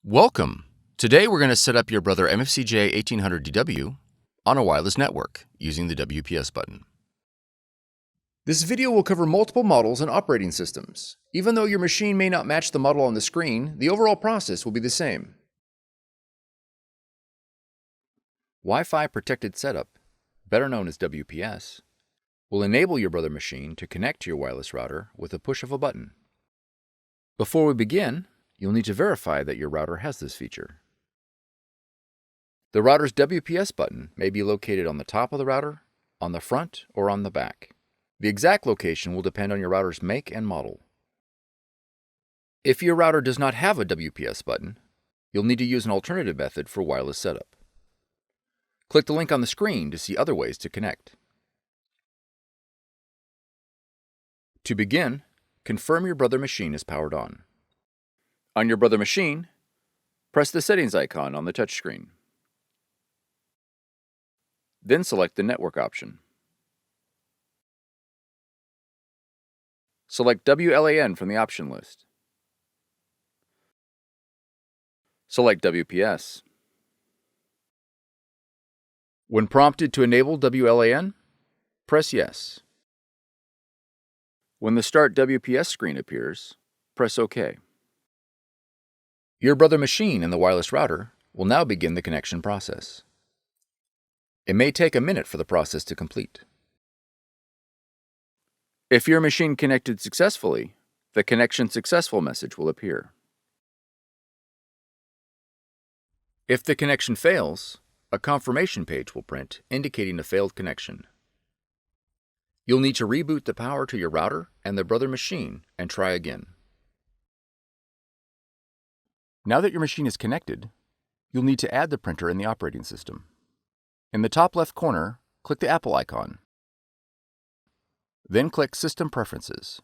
Welcome! Today we're going to set up your Brother MFCJ1800DW on a wireless network using the WPS button. This video will cover multiple models and operating systems. Even though your machine may not match the model on the screen, the overall process will be the same. Wi-Fi Protected Setup, better known as WPS, will enable your Brother machine to connect to your wireless router with a push of a button. Before we begin, you'll need to verify that your router has this feature. The router's WPS button may be located on the top of the router, on the front, or on the back. The exact location will depend on your router's make and model. If your router does not have a WPS button, you'll need to use an alternative method for wireless setup. Click the link on the screen to see other ways to connect. To begin, confirm your Brother machine is powered on. On your Brother machine, press the settings icon on the touchscreen. Then select the network option. Select WLAN from the option list. Select WPS. When prompted to enable WLAN, press Yes. When the Start WPS screen appears, press OK. Your Brother machine and the wireless router will now begin the connection process. It may take a minute for the process to complete. If your machine connected successfully, the Connection Successful message will appear. If the connection fails, a confirmation page will print indicating a failed connection. You'll need to reboot the power to your router and the Brother machine and try again. Now that your machine is connected, you'll need to add the printer in the operating system. In the top left corner, click the Apple icon. Then click System Preferences.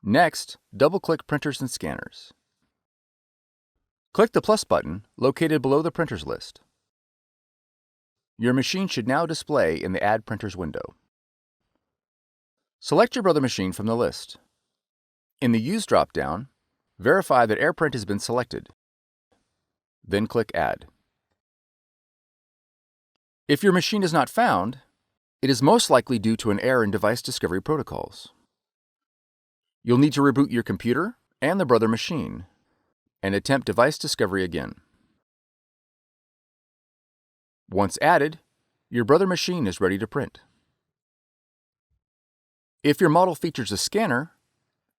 Next, double-click Printers and Scanners. Click the plus button located below the printers list. Your machine should now display in the Add Printers window. Select your Brother machine from the list. In the Use drop-down, verify that AirPrint has been selected. Then click Add. If your machine is not found, it is most likely due to an error in device discovery protocols. You'll need to reboot your computer and the Brother machine and attempt device discovery again. Once added, your Brother machine is ready to print. If your model features a scanner,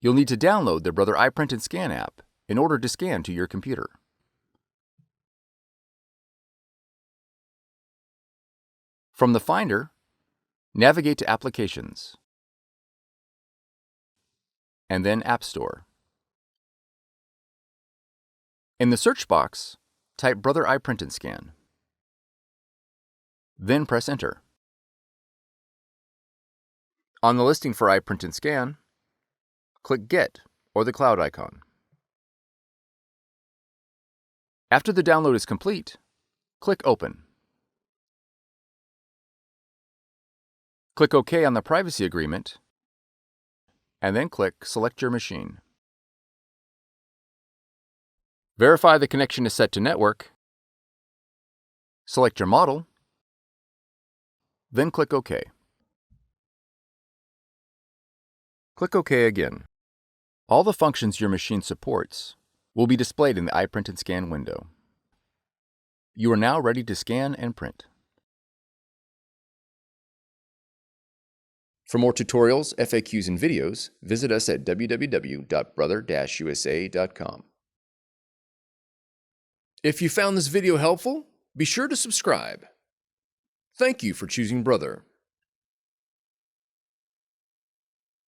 you'll need to download the Brother iPrint&Scan app in order to scan to your computer. From the Finder, navigate to Applications, and then App Store. In the search box, type Brother iPrint&Scan. Then press Enter. On the listing for iPrint&Scan, click Get or the cloud icon. After the download is complete, click Open. Click OK on the privacy agreement, and then click Select your machine. Verify the connection is set to network, select your model, then click OK. Click OK again. All the functions your machine supports will be displayed in the iPrint&Scan window. You are now ready to scan and print. For more tutorials, FAQs, and videos, visit us at www.brother-usa.com. If you found this video helpful, be sure to subscribe. Thank you for choosing Brother.